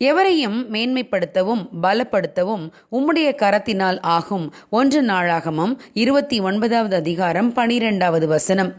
எவரையும் மேன்மைப்படுத்தவும் பலப்படுத்தவும் உம்முடைய கரத்தினால் ஆகும். 1 நாளாகமம் 29வது அதிகாரம் 12வது வசனம்.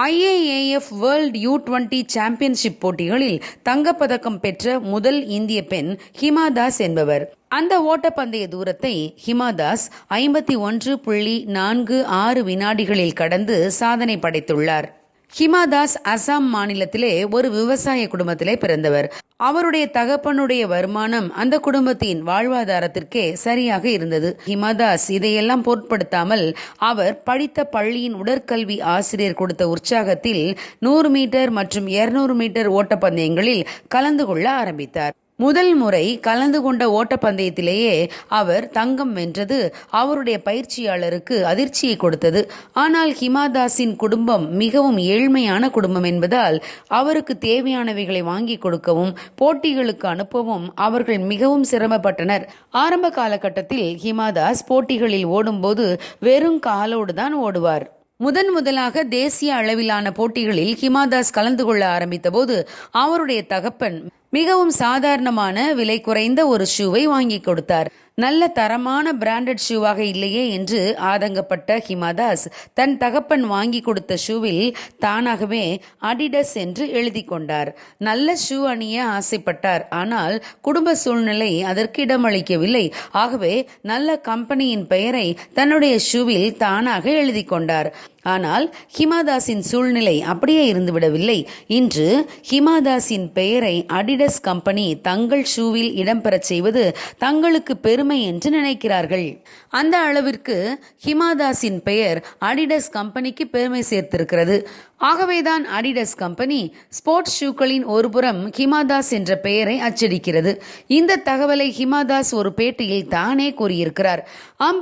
IAAF வேர்ல்ட் U20 சாம்பியன்ஷிப் போட்டிகளில் தங்கப்பதக்கம் பெற்ற முதல் இந்திய பெண் ஹிமா தாஸ் என்பவர். அந்த ஓட்டப்பந்தய தூரத்தை ஹிமா தாஸ் 51.46 வினாடிகளில் கடந்து சாதனை படைத்துள்ளார். ஹிமா தாஸ் அசாம் மாநிலத்திலே ஒரு விவசாய குடும்பத்திலே பிறந்தவர். அவருடைய தகப்பனுடைய வருமானம் அந்த குடும்பத்தின் வாழ்வாதாரத்திற்கே சரியாக இருந்தது. ஹிமா தாஸ் இதையெல்லாம் பொருட்படுத்தாமல் அவர் படித்த பள்ளியின் உடற்கல்வி ஆசிரியர் கொடுத்த உற்சாகத்தில் 100 மீட்டர் மற்றும் 200 மீட்டர் ஓட்டப்பந்தயங்களில் கலந்து கொள்ள ஆரம்பித்தார். முதல் முறை கலந்து கொண்ட ஓட்டப்பந்தயத்திலேயே அவர் தங்கம் வென்றது அவருடைய பயிற்சியாளருக்கு அதிர்ச்சியை கொடுத்தது. ஆனால் ஹிமா தாஸின் குடும்பம் மிகவும் ஏழ்மையான குடும்பம் என்பதால் அவருக்கு தேவையானவைகளை வாங்கி கொடுக்கவும் போட்டிகளுக்கு அனுப்பவும் அவர்கள் மிகவும் சிரமப்பட்டனர். ஆரம்ப காலகட்டத்தில் ஹிமா தாஸ் போட்டிகளில் ஓடும்போது வெறும் காலோடு தான் ஓடுவார். முதலாக தேசிய அளவிலான போட்டிகளில் ஹிமா தாஸ் கலந்து கொள்ள ஆரம்பித்த போது அவருடைய தகப்பன் மிகவும் சாதாரணமான விலை குறைந்த ஒரு ஷூவை வாங்கி கொடுத்தார். நல்ல தரமான பிராண்டட் ஷூவாக இல்லையே என்று ஆதங்கப்பட்ட ஹிமா தாஸ் தன் தகப்பன் வாங்கி கொடுத்த ஷூவில் தானாகவே அடிடஸ் என்று எழுதி கொண்டார். நல்ல ஷூ அணிய ஆசைப்பட்டார். ஆனால் குடும்ப சூழ்நிலை அதற்கு இடமளிக்கவில்லை. ஆகவே நல்ல கம்பெனியின் பெயரை தன்னுடைய ஷூவில் தானாக எழுதி கொண்டார். ஆனால் ஹிமாதாஸின் சூழ்நிலை அப்படியே இருந்துவிடவில்லை. இன்று ஹிமாதாஸின் பெயரை அடிடஸ் கம்பெனி தங்கள் ஷூவில் இடம்பெறச் செய்வது தங்களுக்கு பெருமை என்று நினைக்கிறார்கள். அந்த அளவிற்கு ஹிமாதாஸின் பெயர் அடிடஸ் கம்பெனிக்கு பெருமை சேர்த்திருக்கிறது. ஆகவேதான் அடிடஸ் கம்பெனி ஸ்போர்ட்ஸ் ஷூக்களின் ஒருபுறம் ஹிமாதாஸ் என்ற பெயரை அச்சடிக்கிறது. இந்த தகவலை ஹிமாதாஸ் ஒரு பேட்டியில் தானே கூறியிருக்கிறார்.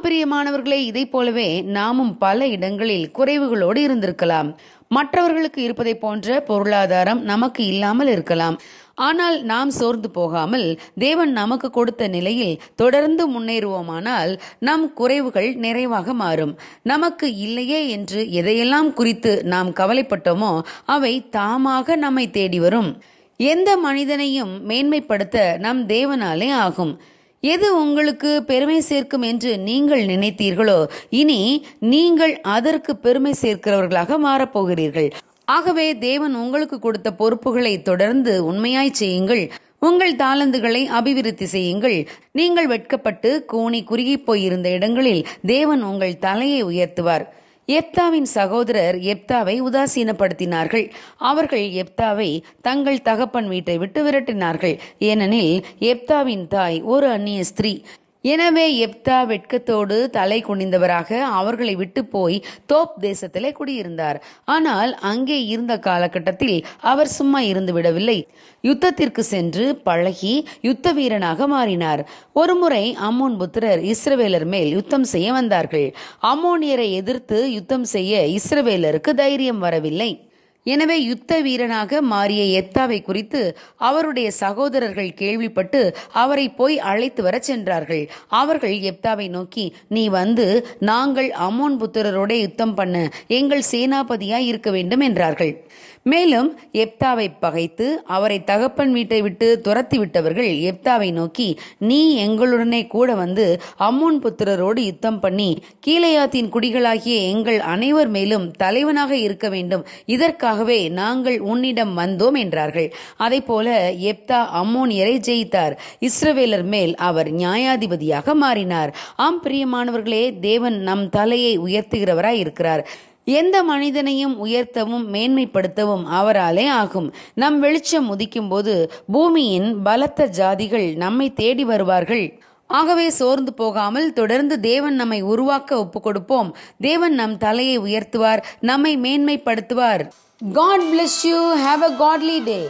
பிரியமானவர்களே, இதை போலவே நாமும் பல இடங்களில் குறைவுகளோடு இருந்திருக்கலாம். மற்றவர்களுக்கு இருப்பதை போன்ற பொருளாதாரம் நமக்கு இல்லாமல் இருக்கலாம். ஆனால் நாம் சோர்ந்து போகாமல் தேவன் நமக்கு கொடுத்த நிலையில் தொடர்ந்து முன்னேறுவோமானால் நம் குறைவுகள் நிறைவாக மாறும். நமக்கு இல்லையே என்று எதையெல்லாம் குறித்து நாம் கவலைப்பட்டோமோ அவை தாமாக நம்மை தேடி வரும். எந்த மனிதனையும் மேன்மைப்படுத்த நம் தேவனாலே ஆகும். எது உங்களுக்கு பெருமை சேர்க்கும் என்று நீங்கள் நினைத்தீர்களோ இனி நீங்கள் அதற்கு பெருமை சேர்க்கிறவர்களாக மாறப்போகிறீர்கள். ஆகவே தேவன் உங்களுக்கு கொடுத்த பொறுப்புகளை தொடர்ந்து உண்மையாய் செய்யுங்கள். உங்கள் தாளந்துகளை அபிவிருத்தி செய்யுங்கள். நீங்கள் வெட்கப்பட்டு கூனி குறுகி போயிருந்த இடங்களில் தேவன் உங்கள் தலையை உயர்த்துவார். எப்தாவின் சகோதரர் எப்தாவை உதாசீனப்படுத்தினார்கள். அவர்கள் எப்தாவை தங்கள் தகப்பன் வீட்டை விட்டு விரட்டினார்கள். ஏனெனில் எப்தாவின் தாய் ஒரு அந்நிய ஸ்திரீ. எனவே எப்தா வெட்கத்தோடு தலை குனிந்தவராக அவர்களை விட்டு போய் தோப் தேசத்திலே குடியிருந்தார். ஆனால் அங்கே இருந்த காலகட்டத்தில் அவர் சும்மா இருந்து விடவில்லை. யுத்தத்திற்கு சென்று பழகி யுத்த வீரனாக மாறினார். ஒருமுறை அம்மோன் புத்திரர் இஸ்ரவேலர் மேல் யுத்தம் செய்ய வந்தார்கள். அம்மோனியரை எதிர்த்து யுத்தம் செய்ய இஸ்ரவேலருக்கு தைரியம் வரவில்லை. எனவே யுத்த வீரனாக மாறிய எப்தாவை குறித்து அவருடைய சகோதரர்கள் கேள்விப்பட்டு அவரை போய் அழைத்து வர சென்றார்கள். அவர்கள் எப்தாவை நோக்கி, நீ வந்து நாங்கள் அம்மோன் புத்திரரோட யுத்தம் பண்ண எங்கள் சேனாபதியாய் இருக்க வேண்டும் என்றார்கள். மேலும் எப்தாவை பகைத்து அவரை தகப்பன் வீட்டை விட்டு துரத்தி விட்டவர்கள் எப்தாவை நோக்கி, நீ எங்களுடனே கூட வந்து அம்மோன் புத்திரரோடு யுத்தம் பண்ணி கீலேயாத்தின் குடிகளாகிய எங்கள் அனைவர் மேலும் தலைவனாக இருக்க வேண்டும். இதற்காகவே நாங்கள் உன்னிடம் வந்தோம் என்றார்கள். அதை போல எப்தா அம்மோனியரை ஜெயித்தார். இஸ்ரவேலர் மேல் அவர் நியாயாதிபதியாக மாறினார். பிரியமானவர்களே, தேவன் நம் தலையை உயர்த்துகிறவராய் இருக்கிறார். எந்த மனிதனையும் உயர்த்தவும் மேன்மைப்படுத்தவும் அவராலே ஆகும். நம் வெளிச்சம் உதிக்கும் போது பூமியின் பலத்த ஜாதிகள் நம்மை தேடி வருவார்கள். ஆகவே சோர்ந்து போகாமல் தொடர்ந்து தேவன் நம்மை உருவாக்க ஒப்பு கொடுப்போம். தேவன் நம் தலையை உயர்த்துவார், நம்மை மேன்மைப்படுத்துவார். God bless you. Have a godly day.